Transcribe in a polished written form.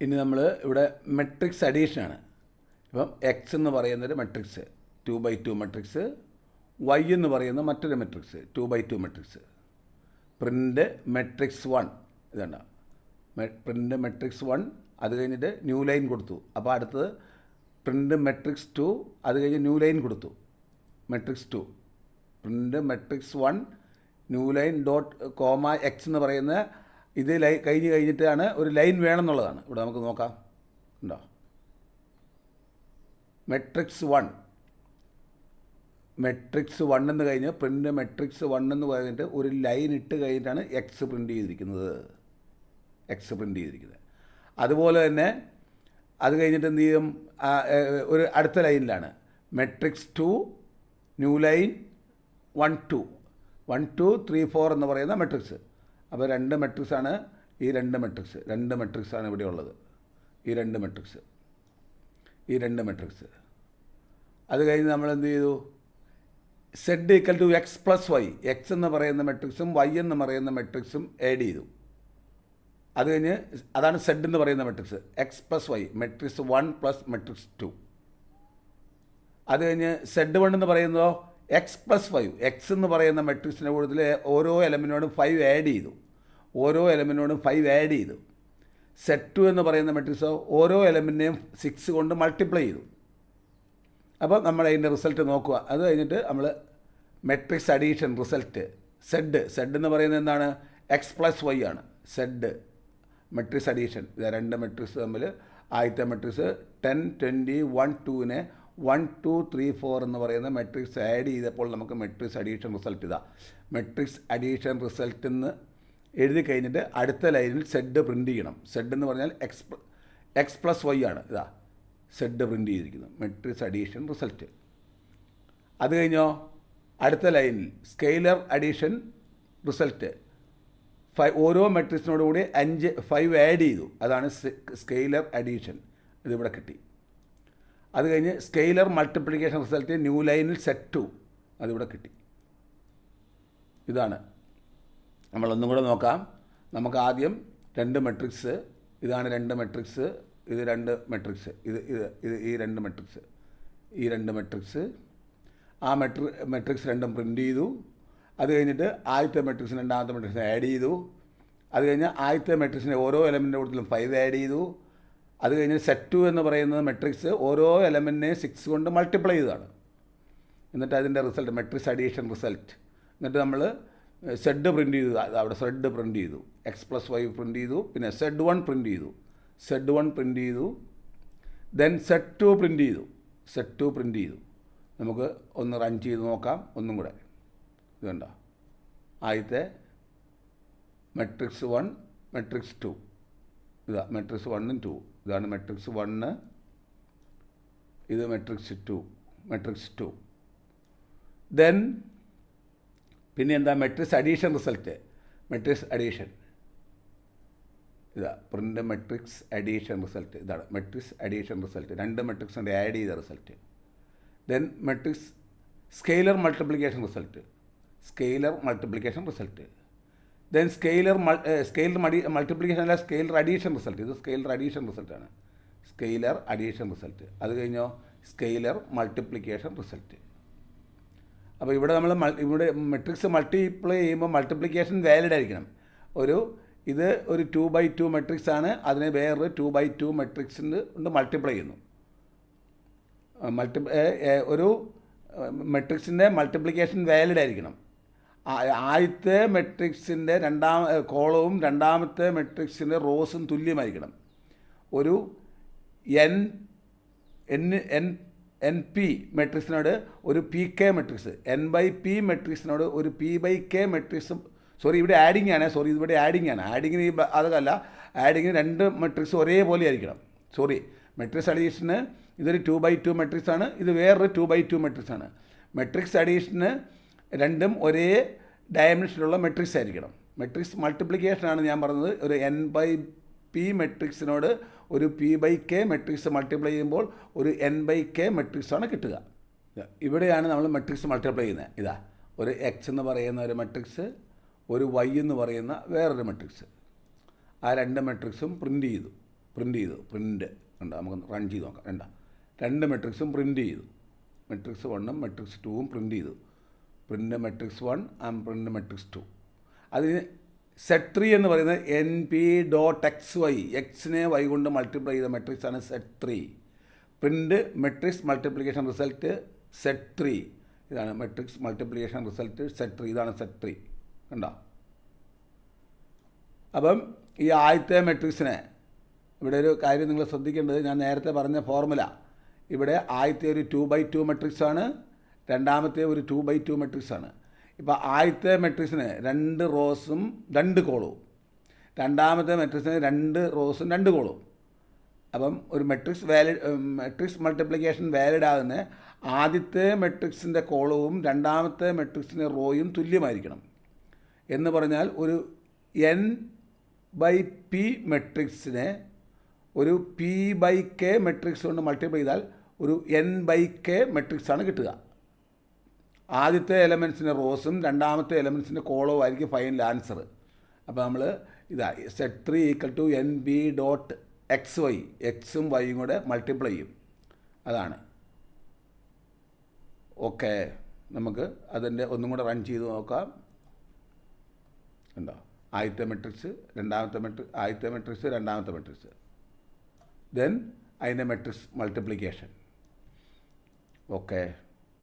ഇനി നമ്മൾ ഇവിടെ മെട്രിക്സ് അഡീഷനാണ്. ഇപ്പം എക്സ് എന്ന് പറയുന്നൊരു മെട്രിക്സ് 2x2 മെട്രിക്സ്, വൈ എന്ന് പറയുന്ന മറ്റൊരു matrix 2x2 matrix. Print matrix 1 ഇതുണ്ട, പ്രിൻ്റ് മെട്രിക്സ് 1, അത് കഴിഞ്ഞിട്ട് ന്യൂ ലൈൻ കൊടുത്തു. അപ്പോൾ അടുത്തത് പ്രിൻ്റ് മെട്രിക്സ് 2, അത് കഴിഞ്ഞ് ന്യൂ ലൈൻ കൊടുത്തു. Matrix 2 print matrix 1 new line dot comma X എന്ന് പറയുന്ന ഇത് കഴിഞ്ഞിട്ടാണ് ഒരു ലൈൻ വേണമെന്നുള്ളതാണ്. ഇവിടെ നമുക്ക് നോക്കാം, ഉണ്ടോ? മെട്രിക്സ് 1 എന്ന് കഴിഞ്ഞ് പ്രിൻ്റ് മെട്രിക്സ് 1 എന്ന് പറഞ്ഞിട്ട് ഒരു ലൈൻ ഇട്ട് കഴിഞ്ഞിട്ടാണ് എക്സ് പ്രിൻ്റ് ചെയ്തിരിക്കുന്നത്. അതുപോലെ തന്നെ അത് കഴിഞ്ഞിട്ട് എന്ത് ചെയ്യും, ഒരു അടുത്ത ലൈനിലാണ് മെട്രിക്സ് 2 ന്യൂ ലൈൻ 1 2 1 2 3 4 എന്ന് പറയുന്ന മെട്രിക്സ്. അപ്പോൾ രണ്ട് മെട്രിക്സാണ് ഈ രണ്ട് മെട്രിക്സാണ് ഇവിടെ ഉള്ളത്. ഈ രണ്ട് മെട്രിക്സ് അത് കഴിഞ്ഞ് നമ്മൾ എന്ത് ചെയ്തു, z equal to x plus y, x എന്ന് പറയുന്ന മെട്രിക്സും വൈ എന്ന് പറയുന്ന മെട്രിക്സും ആഡ് ചെയ്തു. അത് കഴിഞ്ഞ് അതാണ് സെഡ് എന്ന് പറയുന്ന matrix, x plus y matrix 1 plus matrix 2. അത് കഴിഞ്ഞ് സെഡ് 1 എന്ന് പറയുന്നതോ എക്സ് പ്ലസ് 5, എക്സ് എന്ന് പറയുന്ന മെട്രിക്സിൻ്റെ കൂട്ടത്തിൽ ഓരോ എലമെൻറ്റിനോടും 5 ആഡ് ചെയ്തു. സെറ്റ് 2 എന്ന് പറയുന്ന മെട്രിക്സോ ഓരോ എലമെൻറ്റിനെയും 6 കൊണ്ട് മൾട്ടിപ്ലൈ ചെയ്തു. അപ്പോൾ നമ്മൾ അതിൻ്റെ റിസൾട്ട് നോക്കുക. അത് കഴിഞ്ഞിട്ട് നമ്മൾ മെട്രിക്സ് അഡീഷൻ റിസൾട്ട് സെഡ് എന്ന് പറയുന്നത് എന്താണ്, എക്സ് പ്ലസ് വൈ ആണ് സെഡ് മെട്രിക്സ് അഡീഷൻ. ഇത് രണ്ട് മെട്രിക്സ് തമ്മിൽ ആദ്യത്തെ മെട്രിക്സ് 10 20 1 2നെ 1 2 3 4 എന്ന് പറയുന്ന മെട്രിക്സ് ആഡ് ചെയ്തപ്പോൾ നമുക്ക് മെട്രിക്സ് അഡീഷൻ റിസൾട്ട് ഇതാ. മെട്രിക്സ് അഡീഷൻ റിസൾട്ട് എന്ന് എഴുതി കഴിഞ്ഞിട്ട് അടുത്ത ലൈനിൽ സെഡ് പ്രിൻ്റ് ചെയ്യണം. സെഡ് എന്ന് പറഞ്ഞാൽ എക്സ് പ്ലസ് വൈ ആണ്, ഇതാ സെഡ് പ്രിൻ്റ് ചെയ്തിരിക്കുന്നു, മെട്രിക്സ് അഡീഷൻ റിസൾട്ട്. അത് കഴിഞ്ഞോ അടുത്ത ലൈനിൽ സ്കെയിലർ അഡീഷൻ റിസൾട്ട്. ഓരോ മെട്രിക്സിനോടുകൂടി 5 ആഡ് ചെയ്തു, അതാണ് സ്കെയിലർ അഡീഷൻ, ഇതിവിടെ കിട്ടി. അത് കഴിഞ്ഞ് സ്കെയിലർ മൾട്ടിപ്ലിക്കേഷൻ റിസൾട്ട് ന്യൂ ലൈനിൽ സെറ്റ് 2, അതിവിടെ കിട്ടി. ഇതാണ്. നമ്മളൊന്നും കൂടെ നോക്കാം. നമുക്ക് ആദ്യം രണ്ട് മെട്രിക്സ്, ഇതാണ് രണ്ട് മെട്രിക്സ്, ഇത് രണ്ട് മെട്രിക്സ്, ഈ രണ്ട് മെട്രിക്സ് ആ മെട്രിക്സ് രണ്ടും പ്രിൻ്റ് ചെയ്തു. അത് കഴിഞ്ഞിട്ട് ആദ്യത്തെ മെട്രിക്സിന് രണ്ടാമത്തെ മെട്രിക്സിനെ ആഡ് ചെയ്തു. അത് കഴിഞ്ഞ് ആദ്യത്തെ മെട്രിക്സിനെ ഓരോ എലമെൻറ്റിൻ്റെ കൂട്ടത്തിലും 5 ആഡ് ചെയ്തു. അത് കഴിഞ്ഞ് സെറ്റ് 2 എന്ന് പറയുന്നത് മെട്രിക്സ് ഓരോ എലമെൻറ്റിനെയും 6 കൊണ്ട് മൾട്ടിപ്ലൈ ചെയ്തതാണ്. എന്നിട്ട് അതിൻ്റെ റിസൾട്ട് മെട്രിക്സ് അഡീഷൻ റിസൾട്ട്. എന്നിട്ട് നമ്മൾ സെഡ് പ്രിൻ്റ് ചെയ്തു, അവിടെ സെഡ് പ്രിൻ്റ് ചെയ്തു, എക്സ് പ്ലസ് വൈ പ്രിൻ്റ് ചെയ്തു, പിന്നെ സെഡ് 1 പ്രിൻ്റ് ചെയ്തു, ദെൻ സെഡ് 2 പ്രിൻ്റ് ചെയ്തു. നമുക്ക് ഒന്ന് റൺ ചെയ്ത് നോക്കാം ഒന്നും കൂടെ. ഇത് കണ്ടോ, ആദ്യത്തെ മെട്രിക്സ് 1 മെട്രിക്സ് 2, ഇതാ മെട്രിക്സ് 1 2, ഇതാണ് മെട്രിക്സ് 1, ഇത് മെട്രിക്സ് 2. ദെൻ പിന്നെ എന്താ, മെട്രിക്സ് അഡീഷൻ റിസൾട്ട്, ഇതാ പ്രിൻ്റ് മെട്രിക്സ് അഡീഷൻ റിസൾട്ട്, ഇതാണ് മെട്രിക്സ് അഡീഷൻ റിസൾട്ട്, രണ്ട് മെട്രിക്സിൻ്റെ ആഡ് ചെയ്ത result. Then matrix scalar multiplication result, then scalar multiplication അല്ല, സ്കെയിലർ അഡീഷൻ റിസൾട്ട്. ഇത് സ്കെയിലർ അഡീഷൻ റിസൾട്ടാണ്, അത് കഴിഞ്ഞോ സ്കെയിലർ മൾട്ടിപ്ലിക്കേഷൻ റിസൾട്ട്. അപ്പോൾ ഇവിടെ നമ്മൾ മെട്രിക്സ് മൾട്ടിപ്ലൈ ചെയ്യുമ്പോൾ മൾട്ടിപ്ലിക്കേഷൻ വാലിഡ് ആയിരിക്കണം. ഇത് ഒരു 2x2 മെട്രിക്സ് ആണ്, അതിനെ വേറൊരു 2x2 മെട്രിക്സിന് കൊണ്ട് മൾട്ടിപ്ലൈ ചെയ്യുന്നു. ഒരു മെട്രിക്സിൻ്റെ മൾട്ടിപ്ലിക്കേഷൻ വാലിഡ് ആയിരിക്കണം. ആദ്യത്തെ മെട്രിക്സിൻ്റെ കോളവും രണ്ടാമത്തെ മെട്രിക്സിൻ്റെ റോസും തുല്യമായിരിക്കണം. ഒരു എൻ പി മെട്രിക്സിനോട് ഒരു പി കെ മെട്രിക്സ്, n/p മെട്രിക്സിനോട് ഒരു p/k മെട്രിക്സും, ഇവിടെ ആഡിങ് ആണ്, ഇവിടെ ആഡിങ്ങിന് അതല്ല, ആഡിങ്ങിന് രണ്ട് മെട്രിക്സ് ഒരേപോലെ ആയിരിക്കണം. മെട്രിക്സ് അഡീഷന് ഇതൊരു 2x2 മെട്രിക്സ് ആണ്, ഇത് വേറൊരു 2x2 മെട്രിക്സ് ആണ്. മെട്രിക്സ് അഡീഷന് രണ്ടും ഒരേ ഡയമെൻഷനുള്ള മെട്രിക്സ് ആയിരിക്കണം. മെട്രിക്സ് മൾട്ടിപ്ലിക്കേഷനാണ് ഞാൻ പറഞ്ഞത്. ഒരു n/p മെട്രിക്സിനോട് ഒരു p/k മെട്രിക്സ് മൾട്ടിപ്ലൈ ചെയ്യുമ്പോൾ ഒരു n/k മെട്രിക്സാണ് കിട്ടുക. ഇവിടെയാണ് നമ്മൾ മെട്രിക്സ് മൾട്ടിപ്ലൈ ചെയ്യുന്നത്. ഇതാ ഒരു എക്സ് എന്ന് പറയുന്ന ഒരു മെട്രിക്സ്, ഒരു വൈ എന്ന് പറയുന്ന വേറൊരു മെട്രിക്സ്. ആ രണ്ട് മെട്രിക്സും പ്രിൻ്റ് ചെയ്തു. പ്രിൻ്റ് ചെയ്തു. പ്രിൻ്റ് ഉണ്ട്, നമുക്ക് റൺ ചെയ്ത് നോക്കാം. രണ്ട് മെട്രിക്സും പ്രിൻ്റ് ചെയ്തു. മെട്രിക്സ് 1ഉം മെട്രിക്സ് 2ഉം പ്രിൻ്റ് ചെയ്തു. Print matrix 1 and print matrix 2. അതിന് Z3 എന്ന് പറയുന്നത് NP.XY, എക്സിനെ വൈ കൊണ്ട് മൾട്ടിപ്ലൈ ചെയ്ത മെട്രിക്സാണ് Z3. Print matrix multiplication result Z3. ഇതാണ് മെട്രിക്സ് മൾട്ടിപ്ലിക്കേഷൻ റിസൾട്ട് Z3. ഇതാണ് Z3. കണ്ടോ? അപ്പം ഈ ആദ്യത്തെ മെട്രിക്സിനെ, ഇവിടെ ഒരു കാര്യം നിങ്ങൾ ശ്രദ്ധിക്കേണ്ടത്, ഞാൻ നേരത്തെ പറഞ്ഞ ഫോർമുല, ഇവിടെ ആദ്യത്തെ ഒരു 2x2 മെട്രിക്സാണ്, രണ്ടാമത്തെ ഒരു 2x2 മെട്രിക്സാണ്. ഇപ്പോൾ ആദ്യത്തെ മെട്രിക്സിന് 2 റോസും 2 കോളവും, രണ്ടാമത്തെ മെട്രിക്സിന് 2 റോസും 2 കോളവും. അപ്പം ഒരു മെട്രിക്സ് മൾട്ടിപ്ലിക്കേഷൻ വാലിഡ് ആകുന്ന ആദ്യത്തെ മെട്രിക്സിൻ്റെ കോളവും രണ്ടാമത്തെ മെട്രിക്സിൻ്റെ റോയും തുല്യമായിരിക്കണം. എന്ന് പറഞ്ഞാൽ ഒരു n/p മെട്രിക്സിനെ ഒരു p/k മെട്രിക്സ് കൊണ്ട് മൾട്ടിപ്ലൈ ചെയ്താൽ ഒരു n/k മെട്രിക്സാണ് കിട്ടുക. ആദ്യത്തെ എലമെൻറ്റ്സിൻ്റെ റോസും രണ്ടാമത്തെ എലമെൻറ്റ്സിൻ്റെ കോളവും ആയിരിക്കും ഫൈനൽ ആൻസർ. അപ്പോൾ നമ്മൾ ഇതാ Z3 = NP.XY, എക്സും വൈയും കൂടെ മൾട്ടിപ്ലൈ ചെയ്യും. അതാണ്. ഓക്കെ, നമുക്ക് അതിൻ്റെ ഒന്നും കൂടെ റൺ ചെയ്ത് നോക്കാം. ഉണ്ടോ? ആദ്യത്തെ മെട്രിക്സ്, ആദ്യത്തെ മെട്രിക്സ്, രണ്ടാമത്തെ മെട്രിക്സ്, ദെൻ അതിൻ്റെ മെട്രിക്സ് മൾട്ടിപ്ലിക്കേഷൻ. ഓക്കെ.